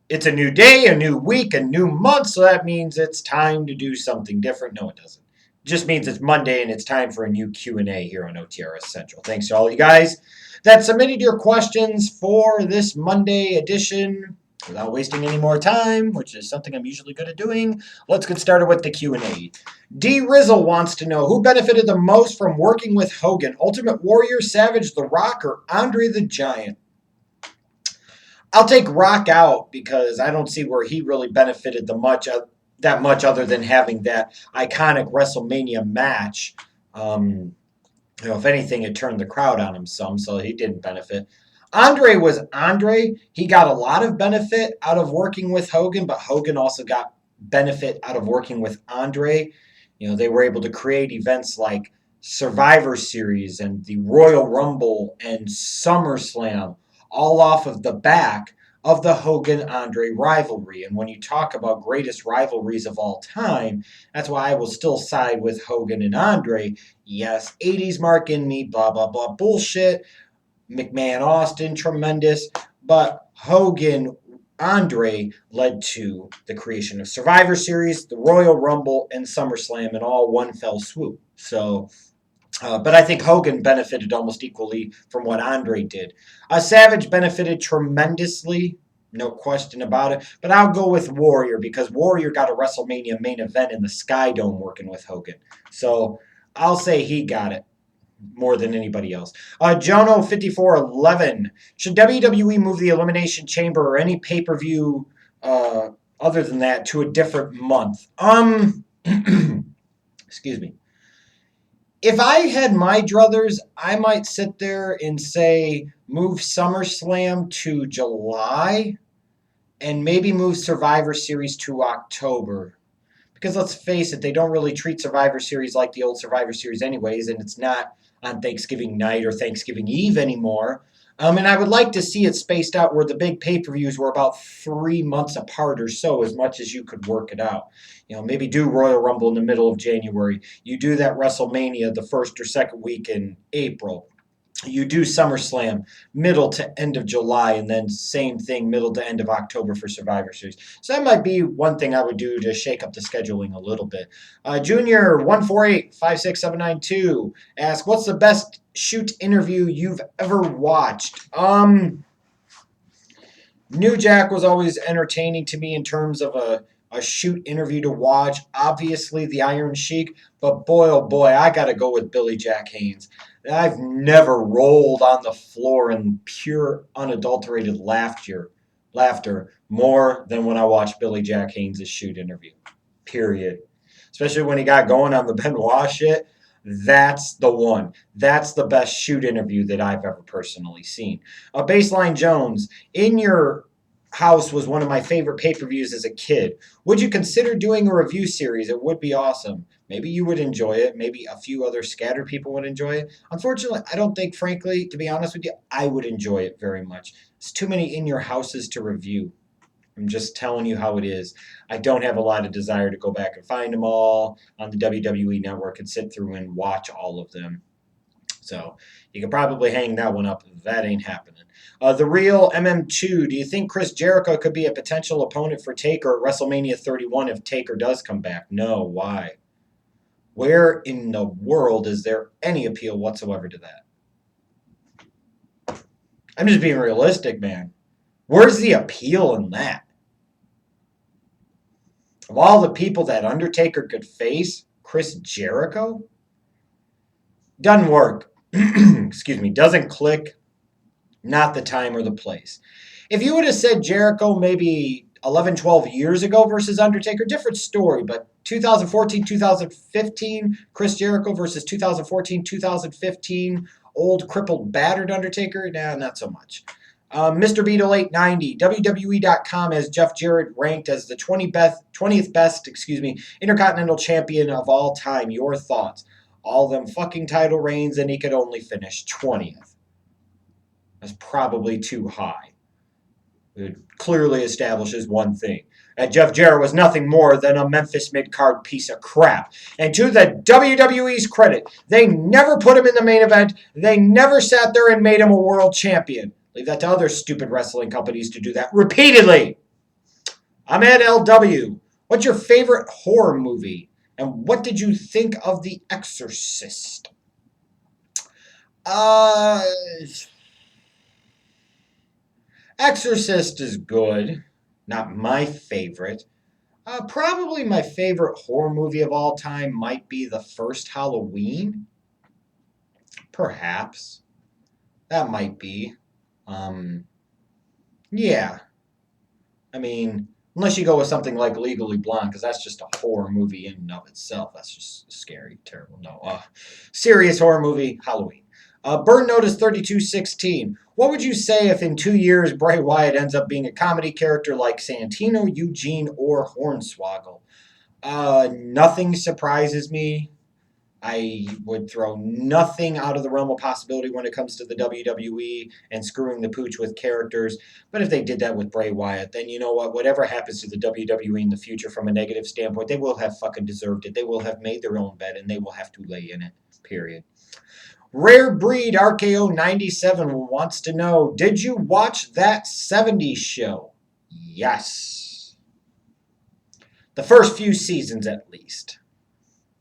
it's a new day, a new week, a new month, so that means it's time to do something different. No, it doesn't. It just means it's Monday and it's time for a new Q&A here on OTRS Central. Thanks to all you guys that submitted your questions for this Monday edition. Without wasting any more time, which is something I'm usually good at doing, let's get started with the Q&A. D. Rizzle wants to know who benefited the most from working with Hogan, Ultimate Warrior, Savage, The Rock, or Andre the Giant? I'll take Rock out because I don't see where he really benefited that much other than having that iconic WrestleMania match. If anything, it turned the crowd on him some, so he didn't benefit. Andre was Andre. He got a lot of benefit out of working with Hogan, but Hogan also got benefit out of working with Andre. They were able to create events like Survivor Series and the Royal Rumble and SummerSlam, all off of the back of the Hogan-Andre rivalry. And when you talk about greatest rivalries of all time, that's why I will still side with Hogan and Andre. Yes, 80s mark in me, blah, blah, blah, bullshit. McMahon, Austin, tremendous. But Hogan, Andre led to the creation of Survivor Series, the Royal Rumble, and SummerSlam in all one fell swoop. So, but I think Hogan benefited almost equally from what Andre did. Savage benefited tremendously, no question about it. But I'll go with Warrior because Warrior got a WrestleMania main event in the Sky Dome working with Hogan. So I'll say he got it more than anybody else. Jono5411. Should WWE move the Elimination Chamber or any pay-per-view other than that to a different month? Excuse me. If I had my druthers, I might sit there and say move SummerSlam to July and maybe move Survivor Series to October. Because let's face it, they don't really treat Survivor Series like the old Survivor Series anyways, and it's not on Thanksgiving night or Thanksgiving Eve anymore. And I would like to see it spaced out where the big pay-per-views were about 3 months apart or so, as much as you could work it out. Maybe do Royal Rumble in the middle of January. You do that WrestleMania the first or second week in April. You do SummerSlam middle to end of July, and then same thing middle to end of October for Survivor Series. So that might be one thing I would do to shake up the scheduling a little bit. Junior 148-56792 asks, what's the best shoot interview you've ever watched? New Jack was always entertaining to me in terms of a shoot interview to watch. Obviously, the Iron Sheik, but boy, oh boy, I got to go with Billy Jack Haynes. I've never rolled on the floor in pure, unadulterated laughter more than when I watched Billy Jack Haynes' shoot interview. Period. Especially when he got going on the Benoit shit. That's the one. That's the best shoot interview that I've ever personally seen. Baseline Jones, in your house was one of my favorite pay-per-views as a kid. Would you consider doing a review series? It would be awesome. Maybe you would enjoy it. Maybe a few other scattered people would enjoy it. Unfortunately, I don't think, frankly, to be honest with you, I would enjoy it very much. It's too many in your houses to review. I'm just telling you how it is. I don't have a lot of desire to go back and find them all on the WWE Network and sit through and watch all of them. So you could probably hang that one up. That ain't happening. The Real MM2, do you think Chris Jericho could be a potential opponent for Taker at WrestleMania 31 if Taker does come back? No. Why? Where in the world is there any appeal whatsoever to that? I'm just being realistic, man. Where's the appeal in that? Of all the people that Undertaker could face, Chris Jericho? Doesn't work. Excuse me. Doesn't click. Not the time or the place. If you would have said Jericho maybe 11, 12 years ago versus Undertaker, different story. But 2014, 2015, Chris Jericho versus 2014, 2015, old, crippled, battered Undertaker, nah, not so much. Mr. Beetle 890, WWE.com has Jeff Jarrett ranked as the 20th best, Intercontinental Champion of all time. Your thoughts? All them fucking title reigns, and he could only finish 20th. That's probably too high. It clearly establishes one thing. That Jeff Jarrett was nothing more than a Memphis mid-card piece of crap. And to the WWE's credit, they never put him in the main event. They never sat there and made him a world champion. Leave that to other stupid wrestling companies to do that repeatedly. I'm at LW. What's your favorite horror movie? And what did you think of The Exorcist? Uh, Exorcist is good. Not my favorite. Probably my favorite horror movie of all time might be the first Halloween. Perhaps. That might be. Um, yeah. I mean, unless you go with something like Legally Blonde, because that's just a horror movie in and of itself. That's just scary, terrible. No, serious horror movie, Halloween. Burn Notice 3216. What would you say if in 2 years Bray Wyatt ends up being a comedy character like Santino, Eugene, or Hornswoggle? Nothing surprises me. I would throw nothing out of the realm of possibility when it comes to the WWE and screwing the pooch with characters. But if they did that with Bray Wyatt, then you know what? Whatever happens to the WWE in the future from a negative standpoint, they will have fucking deserved it. They will have made their own bed and they will have to lay in it. Period. Rare Breed RKO 97 wants to know, did you watch that 70s show? Yes. The first few seasons at least.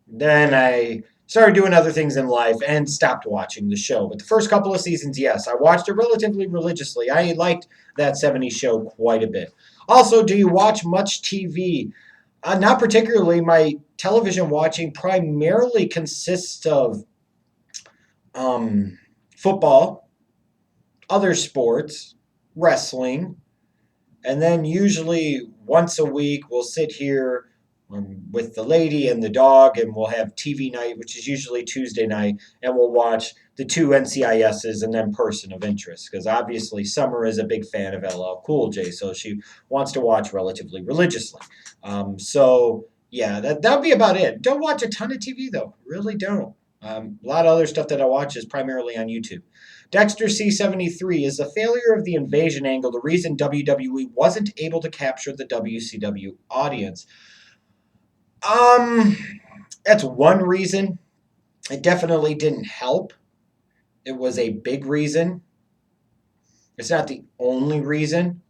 Then I started doing other things in life and stopped watching the show. But the first couple of seasons, yes, I watched it relatively religiously. I liked that 70s show quite a bit. Also, do you watch much TV? Not particularly. My television watching primarily consists of um, football, other sports, wrestling, and then usually once a week, we'll sit here with the lady and the dog, and we'll have TV night, which is usually Tuesday night, and we'll watch the two NCISs and then Person of Interest. Because obviously, Summer is a big fan of LL Cool J, so she wants to watch relatively religiously. Yeah, that would be about it. Don't watch a ton of TV, though. Really don't. A lot of other stuff that I watch is primarily on YouTube. Dexter C73, is the failure of the invasion angle the reason WWE wasn't able to capture the WCW audience? Um, that's one reason. It definitely didn't help. It was a big reason. It's not the only reason.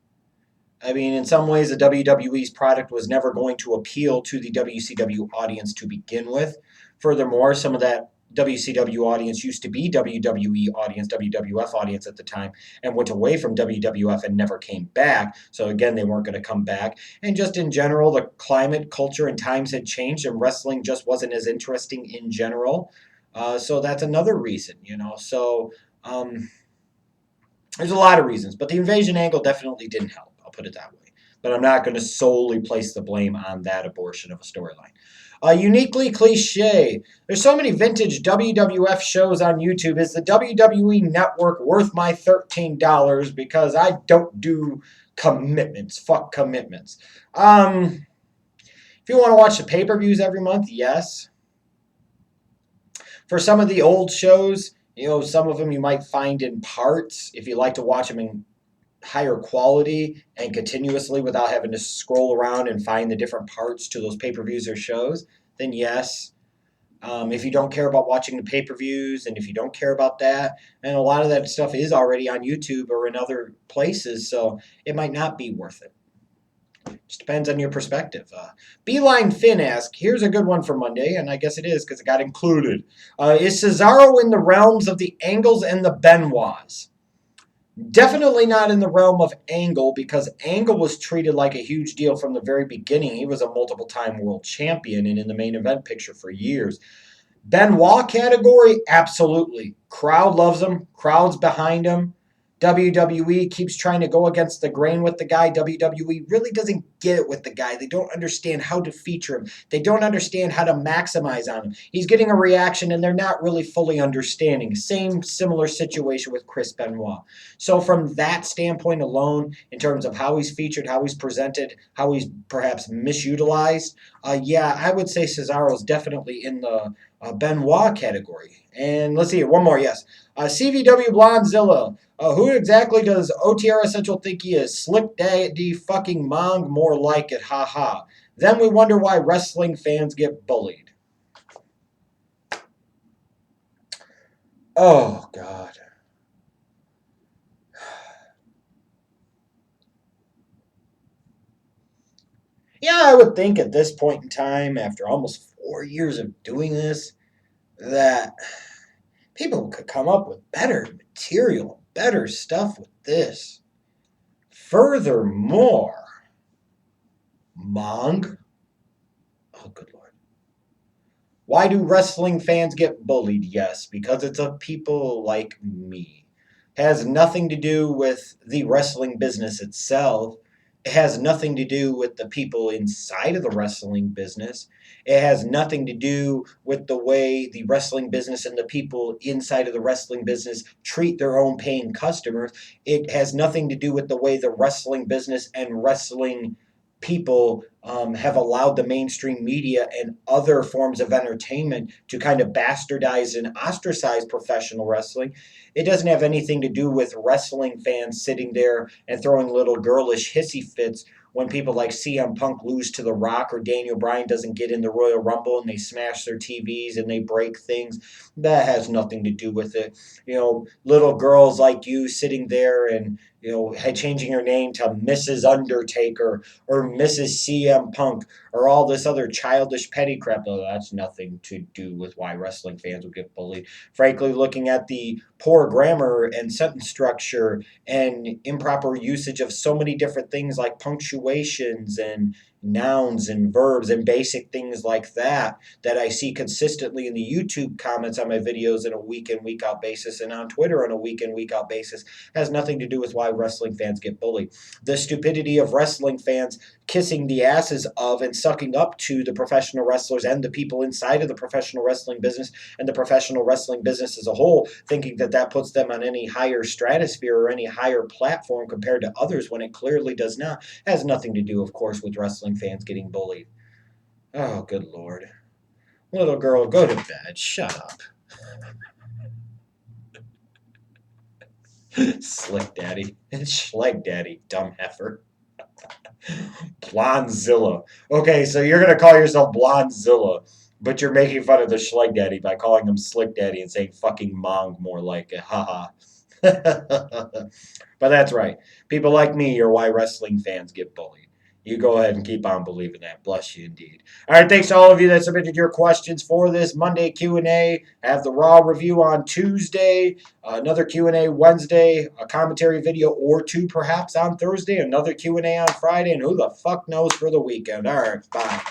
I mean, in some ways, the WWE's product was never going to appeal to the WCW audience to begin with. Furthermore, some of that WCW audience used to be WWE audience, WWF audience at the time, and went away from WWF and never came back. So again, they weren't going to come back. And just in general, the climate, culture, and times had changed, and wrestling just wasn't as interesting in general. So that's another reason, you know. Um, there's a lot of reasons, but the invasion angle definitely didn't help. I'll put it that way. But I'm not going to solely place the blame on that abortion of a storyline. Uniquely cliche. There's so many vintage WWF shows on YouTube. Is the WWE network worth my $13? Because I don't do commitments. Fuck commitments. If you want to watch the pay-per-views every month, yes. For some of the old shows, you know, some of them you might find in parts if you like to watch them in higher quality and continuously without having to scroll around and find the different parts to those pay-per-views or shows, then yes. If you don't care about watching the pay-per-views and if you don't care about that, and a lot of that stuff is already on YouTube or in other places, so it might not be worth it. Just depends on your perspective. Beeline Finn asks, here's a good one for Monday, and I guess it is because it got included. Is Cesaro in the realms of the Angles and the Benoits? Definitely not in the realm of Angle because Angle was treated like a huge deal from the very beginning. He was a multiple time world champion and in the main event picture for years. Benoit category, absolutely. Crowd loves him. Crowd's behind him. WWE keeps trying to go against the grain with the guy. WWE really doesn't get it with the guy. They don't understand how to feature him. They don't understand how to maximize on him. He's getting a reaction and they're not really fully understanding. Similar situation with Chris Benoit. So from that standpoint alone, in terms of how he's featured, how he's presented, how he's perhaps misutilized, yeah, I would say Cesaro is definitely in the Benoit category. And let's see, one more, yes. CVW Blondzilla. Who exactly does OTRSCentral think he is? Slick Daddy fucking Mong, more like it, haha. Then we wonder why wrestling fans get bullied. Oh, God. Yeah, I would think at this point in time, after almost 4 years of doing this, that people could come up with better material, better stuff with this. Furthermore, Mong, oh good lord. Why do wrestling fans get bullied? Yes, because it's of people like me. It has nothing to do with the wrestling business itself. It has nothing to do with the people inside of the wrestling business. It has nothing to do with the way the wrestling business and the people inside of the wrestling business treat their own paying customers. It has nothing to do with the way the wrestling business and wrestling people have allowed the mainstream media and other forms of entertainment to kind of bastardize and ostracize professional wrestling. It doesn't have anything to do with wrestling fans sitting there and throwing little girlish hissy fits when people like CM Punk lose to The Rock or Daniel Bryan doesn't get in the Royal Rumble and they smash their TVs and they break things. That has nothing to do with it. Little girls like you sitting there and changing your name to Mrs. Undertaker or Mrs. CM Punk or all this other childish petty crap. Though that's nothing to do with why wrestling fans would get bullied. Frankly, looking at the poor grammar and sentence structure and improper usage of so many different things like punctuations and nouns and verbs and basic things like that I see consistently in the YouTube comments on my videos on a week in, week out basis and on Twitter on a week in, week out basis has nothing to do with why wrestling fans get bullied. The stupidity of wrestling fans kissing the asses of and sucking up to the professional wrestlers and the people inside of the professional wrestling business and the professional wrestling business as a whole, thinking that that puts them on any higher stratosphere or any higher platform compared to others when it clearly does not, has nothing to do, of course, with wrestling fans getting bullied. Oh, good lord. Little girl, go to bed. Shut up. Slick daddy. Schleg daddy, dumb heifer. Blondzilla. Okay, so you're gonna call yourself Blondzilla, but you're making fun of the Schleg Daddy by calling him Slick Daddy and saying fucking Mong more like it. Haha. But that's right. People like me are why wrestling fans get bullied. You go ahead and keep on believing that. Bless you indeed. All right, thanks to all of you that submitted your questions for this Monday Q&A. I have the Raw review on Tuesday, another Q&A Wednesday, a commentary video or two perhaps on Thursday, another Q&A on Friday, and who the fuck knows for the weekend. All right, bye.